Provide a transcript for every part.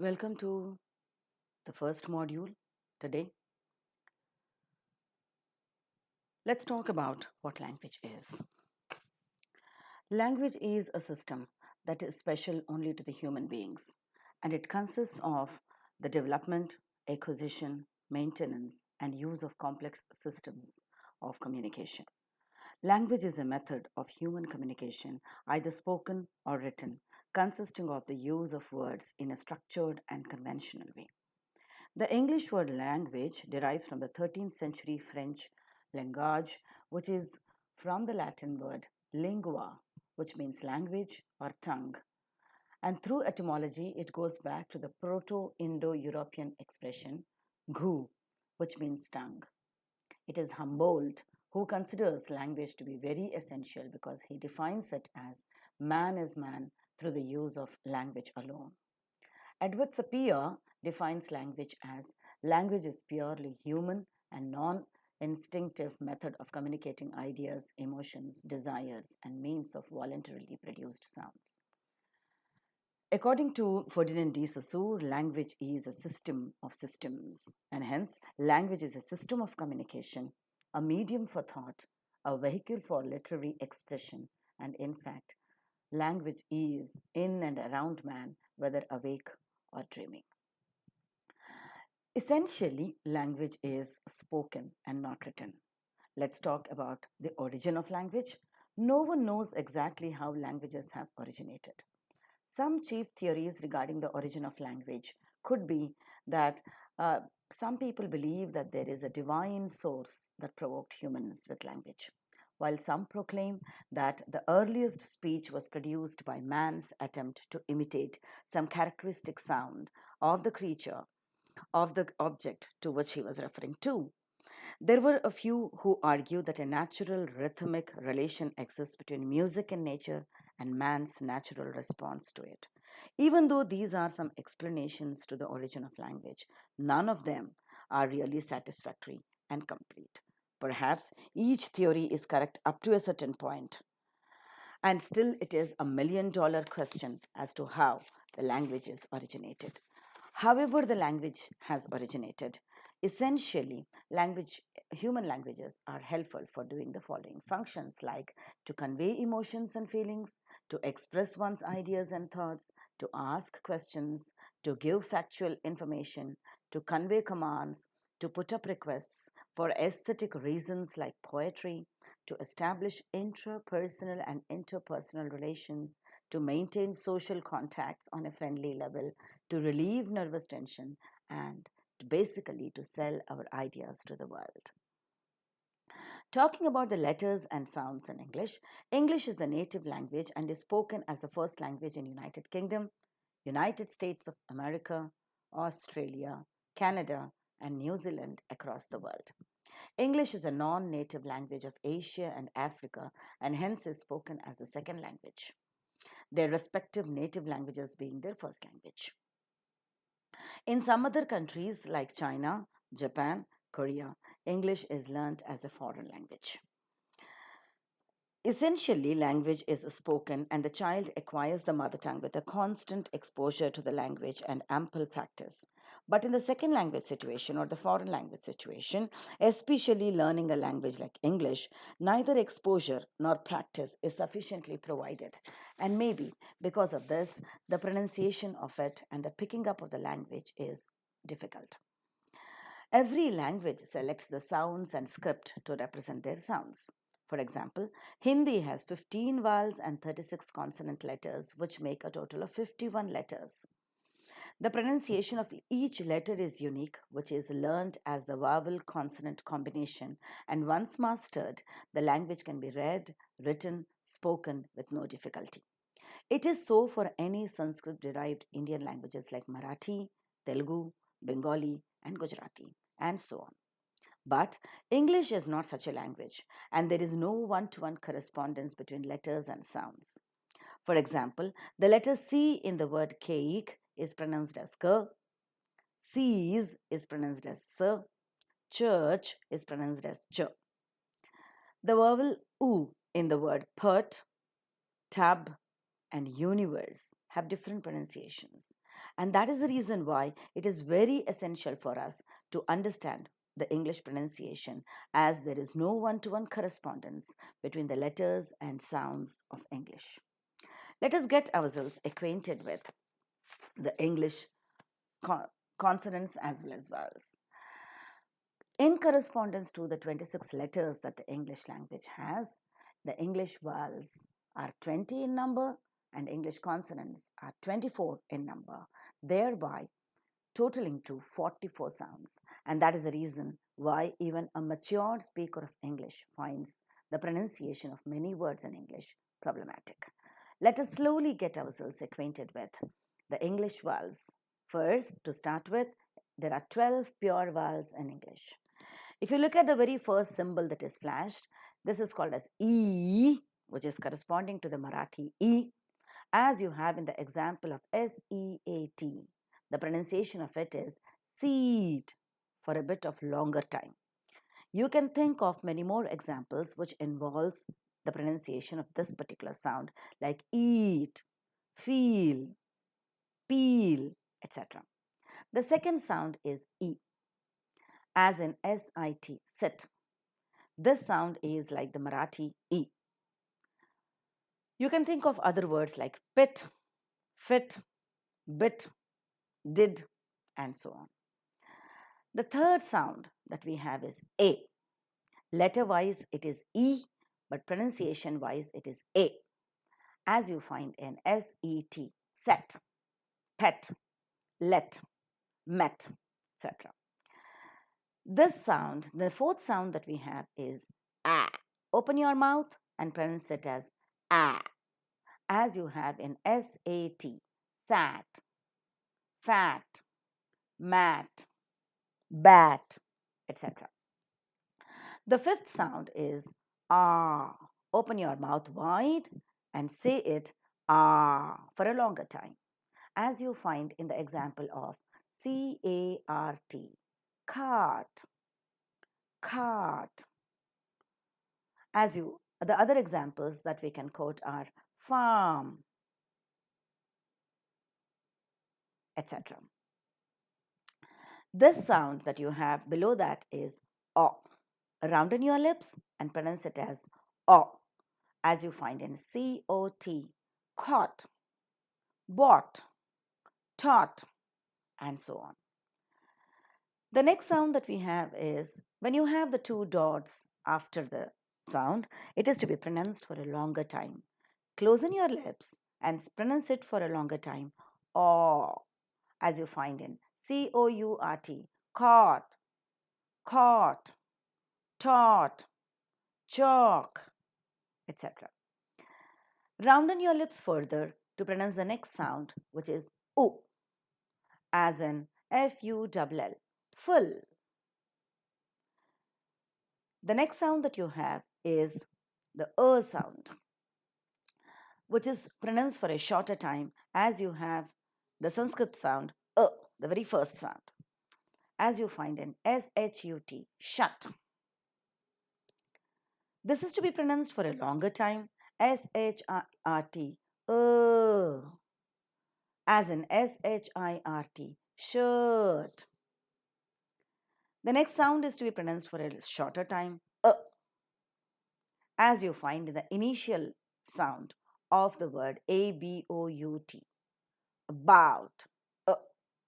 Welcome to the first module today. Let's talk about what language is. Language is a system that is special only to the human beings, and it consists of the development, acquisition, maintenance, and use of complex systems of communication. Language is a method of human communication, either spoken or written, consisting of the use of words in a structured and conventional way. The English word language derives from the 13th century French langage, which is from the Latin word lingua, which means language or tongue. And through etymology, it goes back to the Proto Indo European expression gu, which means tongue. It is Humboldt who considers language to be very essential because he defines it as man is man through the use of language alone. Edward Sapir defines language is purely human and non-instinctive method of communicating ideas, emotions, desires, and means of voluntarily produced sounds. According to Ferdinand de Saussure, language is a system of systems, and hence, language is a system of communication, a medium for thought, a vehicle for literary expression, and in fact, language is in and around man, whether awake or dreaming. Essentially, language is spoken and not written. Let's talk about the origin of language. No one knows exactly how languages have originated. Some chief theories regarding the origin of language could be that some people believe that there is a divine source that provoked humans with language, while some proclaim that the earliest speech was produced by man's attempt to imitate some characteristic sound of the creature, of the object to which he was referring to. There were a few who argue that a natural rhythmic relation exists between music and nature and man's natural response to it. Even though these are some explanations to the origin of language, none of them are really satisfactory and complete. Perhaps each theory is correct up to a certain point, and still it is $1 million question as to how the languages originated. However, the language has originated. Essentially, human languages are helpful for doing the following functions like to convey emotions and feelings, to express one's ideas and thoughts, to ask questions, to give factual information, to convey commands, to put up requests for aesthetic reasons like poetry, to establish intrapersonal and interpersonal relations, to maintain social contacts on a friendly level, to relieve nervous tension, and basically to sell our ideas to the world. Talking about the letters and sounds in English, English is the native language and is spoken as the first language in United Kingdom, United States of America, Australia, Canada, and New Zealand across the world. English is a non native language of Asia and Africa and hence is spoken as the second language, their respective native languages being their first language. In some other countries like China, Japan, Korea, English is learnt as a foreign language. Essentially, language is spoken, and the child acquires the mother tongue with a constant exposure to the language and ample practice. But in the second language situation or the foreign language situation, especially learning a language like English, neither exposure nor practice is sufficiently provided. And maybe because of this, the pronunciation of it and the picking up of the language is difficult. Every language selects the sounds and script to represent their sounds. For example, Hindi has 15 vowels and 36 consonant letters, which make a total of 51 letters. The pronunciation of each letter is unique, which is learned as the vowel consonant combination, and once mastered, the language can be read, written, spoken with no difficulty. It is so for any Sanskrit derived Indian languages like Marathi, Telugu, Bengali, and Gujarati, and so on. But English is not such a language, and there is no one to one correspondence between letters and sounds. For example, the letter C in the word cake is pronounced as k, seas is pronounced as s, church is pronounced as ch. The vowel u in the word put, tub, and universe have different pronunciations. And that is the reason why it is very essential for us to understand the English pronunciation, as there is no one to one correspondence between the letters and sounds of English. Let us get ourselves acquainted with the English consonants as well as vowels. In correspondence to the 26 letters that the English language has, the English vowels are 20 in number and English consonants are 24 in number, thereby totaling to 44 sounds. And that is the reason why even a matured speaker of English finds the pronunciation of many words in English problematic. Let us slowly get ourselves acquainted with the English vowels. First, to start with, there are 12 pure vowels in English. If you look at the very first symbol that is flashed, this is called as E, which is corresponding to the Marathi E, as you have in the example of SEAT. The pronunciation of it is seat for a bit of longer time. You can think of many more examples which involves the pronunciation of this particular sound, like eat, feel, peel, etc. The second sound is E, as in SIT, sit. This sound is like the Marathi E. You can think of other words like pit, fit, bit, did, and so on. The third sound that we have is A. Letter wise, it is E, but pronunciation wise, it is A, as you find in SET, set, pet, let, met, etc. This sound, the fourth sound that we have is A. Open your mouth and pronounce it as A, as you have in SAT, sat, fat, mat, bat, etc. The fifth sound is ah. Open your mouth wide and say it ah for a longer time, as you find in the example of CART, cart, cart. The other examples that we can quote are farm, etc. This sound that you have below that is O. Rounden your lips and pronounce it as O, as you find in COT, caught, bought, taught, and so on. The next sound that we have is when you have the two dots after the sound, it is to be pronounced for a longer time. Closen your lips and pronounce it for a longer time, O, as you find in COURT, caught, caught, taught, chalk, etc. Rounden your lips further to pronounce the next sound, which is O, as in FULL, full. The next sound that you have is the sound, which is pronounced for a shorter time, as you have the Sanskrit sound the very first sound, as you find in SHUT, shut. This is to be pronounced for a longer time, SHIRT, as in SHIRT, shirt. The next sound is to be pronounced for a shorter time, as you find in the initial sound of the word ABOUT, about,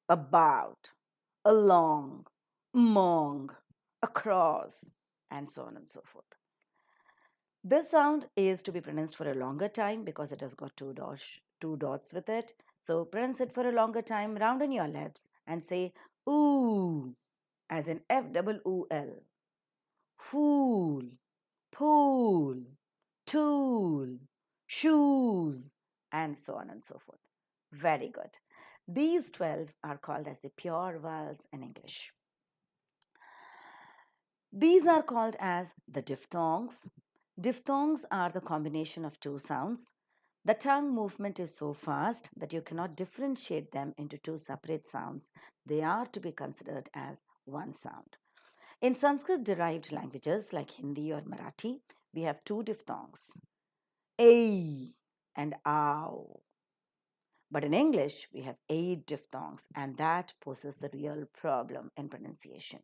about, along, among, across, and so on and so forth. This sound is to be pronounced for a longer time because it has got two dots with it. So pronounce it for a longer time, round your lips and say ooh, as in FOOL, fool, pool, tool, shoes, and so on and so forth. Very good. These 12 are called as the pure vowels in English. These are called as the diphthongs. Diphthongs are the combination of two sounds. The tongue movement is so fast that you cannot differentiate them into two separate sounds. They are to be considered as one sound. In Sanskrit-derived languages like Hindi or Marathi, we have two diphthongs, A and Ow. But in English, we have 8 diphthongs, and that poses the real problem in pronunciation.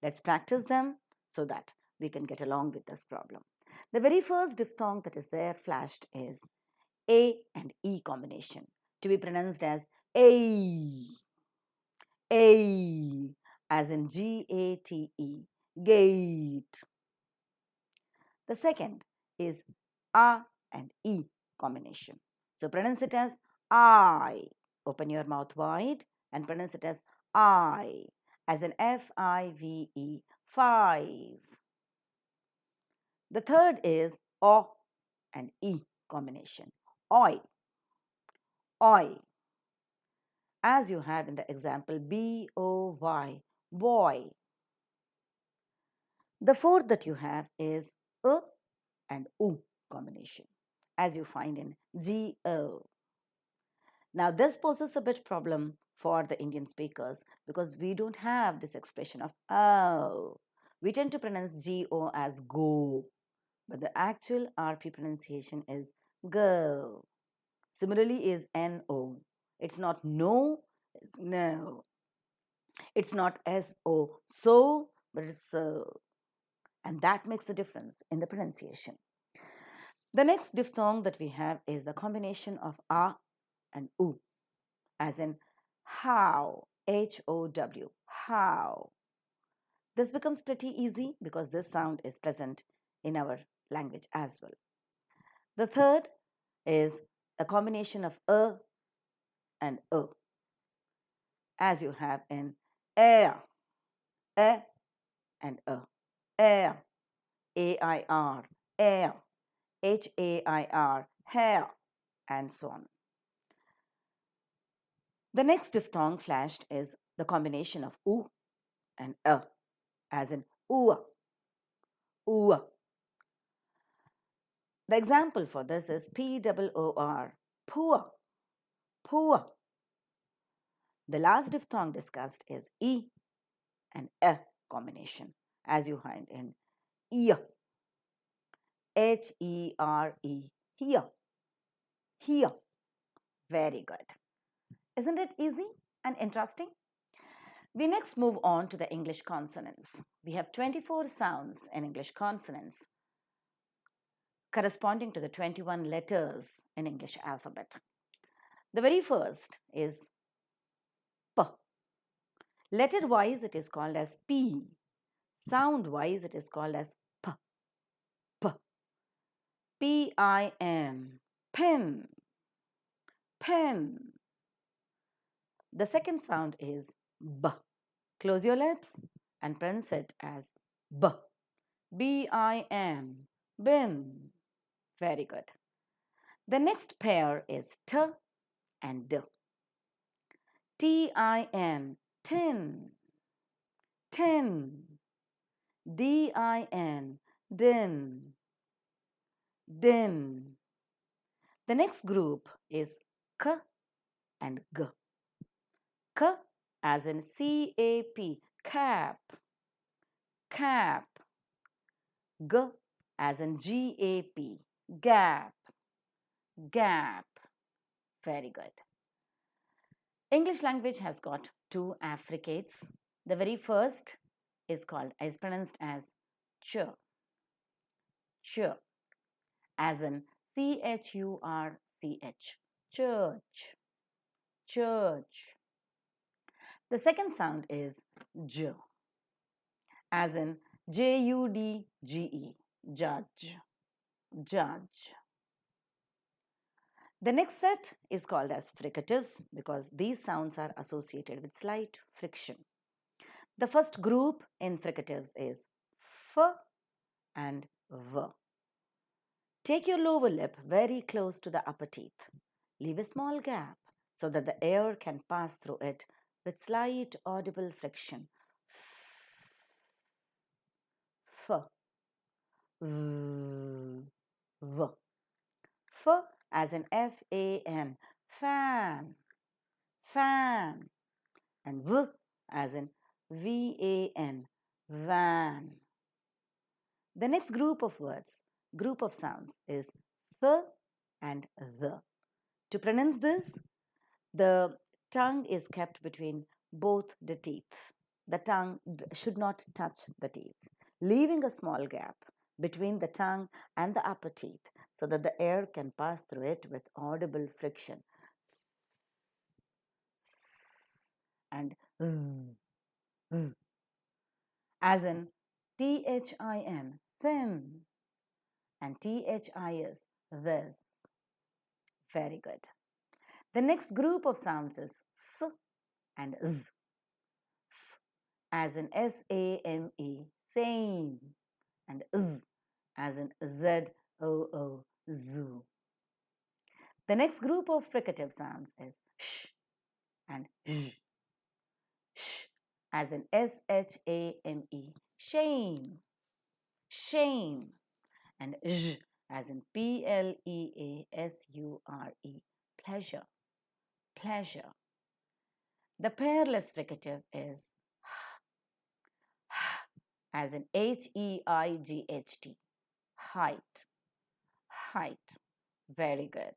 Let's practice them so that we can get along with this problem. The very first diphthong that is there flashed is A and E combination, to be pronounced as A, A, as in Gate, gate. The second is A and E combination. So pronounce it as I. Open your mouth wide and pronounce it as I, as in Five, five. The third is O and E combination. Oi, oi, as you had in the example Boy, boy. The fourth that you have is and U combination, as you find in Go. Now, this poses a bit problem for the Indian speakers because we don't have this expression of oh. We tend to pronounce Go as go, but the actual RP pronunciation is go. Similarly, is No. It's not no, it's no. It's not So, but it's so. And that makes the difference in the pronunciation. The next diphthong that we have is the combination of A and U, as in how, How, how. This becomes pretty easy because this sound is present in our language as well. The third is a combination of and as you have in air, and air, AIR, air, HAIR, hair, and so on. The next diphthong flashed is the combination of U and as in ooh, ooh. The example for this is POOR, poor, poor. The last diphthong discussed is E and combination, as you find in ear, HERE, here, here. Very good. Isn't it easy and interesting? We next move on to the English consonants. We have 24 sounds in English consonants corresponding to the 21 letters in English alphabet. The very first is P. Letter wise it is called as P. Sound wise it is called as P. P. PIN. Pin. Pen. The second sound is B. Close your lips and pronounce it as B. BIN. Bin. Very good. The next pair is T and D. TIN. Tin. Tin. DIN. Din. Din. The next group is K and G. K as in CAP, cap, cap. G as in GAP, gap, gap. Very good. English language has got 2 affricates. The very first is pronounced as ch, ch, as in CHURCH, church, church. The second sound is j, as in JUDGE, judge, judge. The next set is called as fricatives because these sounds are associated with slight friction. The first group in fricatives is F and V. Take your lower lip very close to the upper teeth. Leave a small gap so that the air can pass through it with slight audible friction. F, V, V. F as in FAN, fan, fan, and V as in VAN, van. The next group of sounds is th and the. To pronounce this, The tongue is kept between both the teeth. The tongue should not touch the teeth, leaving a small gap between the tongue and the upper teeth so that the air can pass through it with audible friction. And as in thin, thin, and this, this. Very good. The next group of sounds is s and z. S as in same, same, and z as in zoo, zoo. The next group of fricative sounds is sh and zh, sh as in shame, shame, shame, and zh as in pleasure, pleasure, pleasure. The pairless fricative is as in height, height, height. Very good.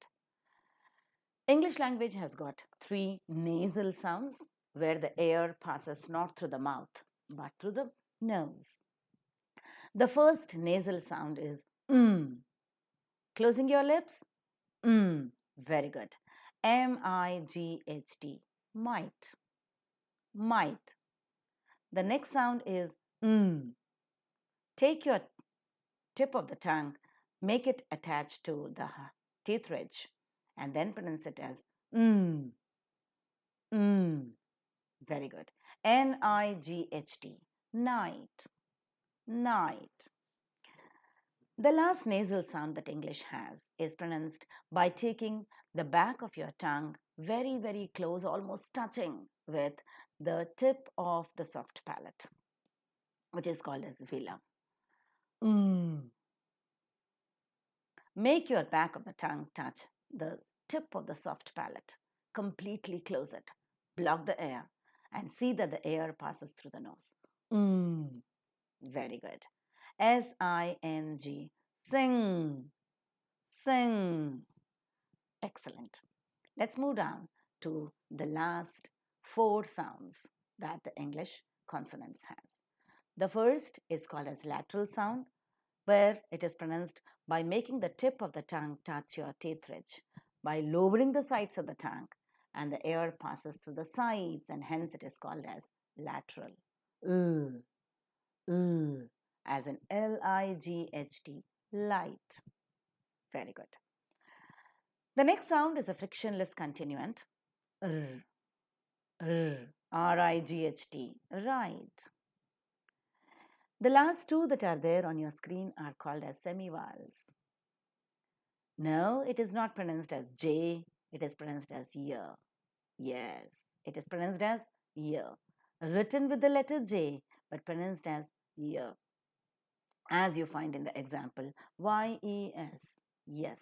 English language has got three nasal sounds where the air passes not through the mouth but through the nose. The first nasal sound is Closing your lips, very good. might, might, might. The next sound is Take your tip of the tongue, make it attach to the teeth ridge, and then pronounce it as mm, mm. Very good. night, night, night. The last nasal sound that English has is pronounced by taking the back of your tongue very, very close, almost touching with the tip of the soft palate, which is called as vela. Make your back of the tongue touch the tip of the soft palate. Completely close it. Block the air and see that the air passes through the nose. Very good. sing, sing, sing. Excellent. Let's move down to the last four sounds that the English consonants has. The first is called as lateral sound, where it is pronounced by making the tip of the tongue touch your teeth ridge, by lowering the sides of the tongue, and the air passes through the sides, and hence it is called as lateral. As in light, light. Very good. The next sound is a frictionless continuant. Right, right. The last two that are there on your screen are called as semivowels. No, it is not pronounced as J, it is pronounced as year. Yes, it is pronounced as year. Written with the letter J, but pronounced as year. As you find in the example, yes, yes,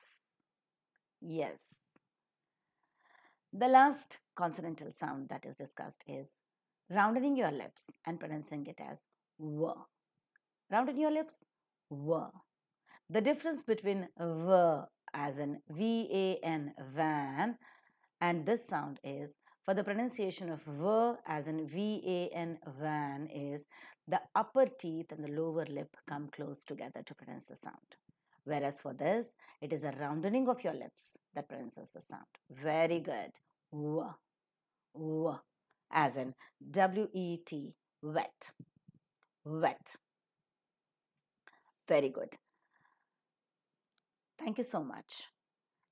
yes. The last consonantal sound that is discussed is rounding your lips and pronouncing it as W. Rounding your lips, W. The difference between V as in VAN, van, and this sound is, for the pronunciation of V as in VAN, van, is the upper teeth and the lower lip come close together to pronounce the sound. Whereas for this, it is a rounding of your lips that pronounces the sound. Very good. W, W, as in WET, wet, wet. Very good. Thank you so much.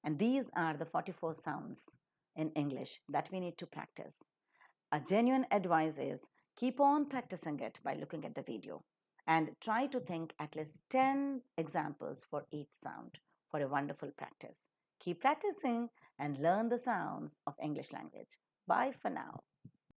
And these are the 44 sounds in English that we need to practice. A genuine advice is keep on practicing it by looking at the video and try to think at least 10 examples for each sound for a wonderful practice. Keep practicing and learn the sounds of English language. Bye for now.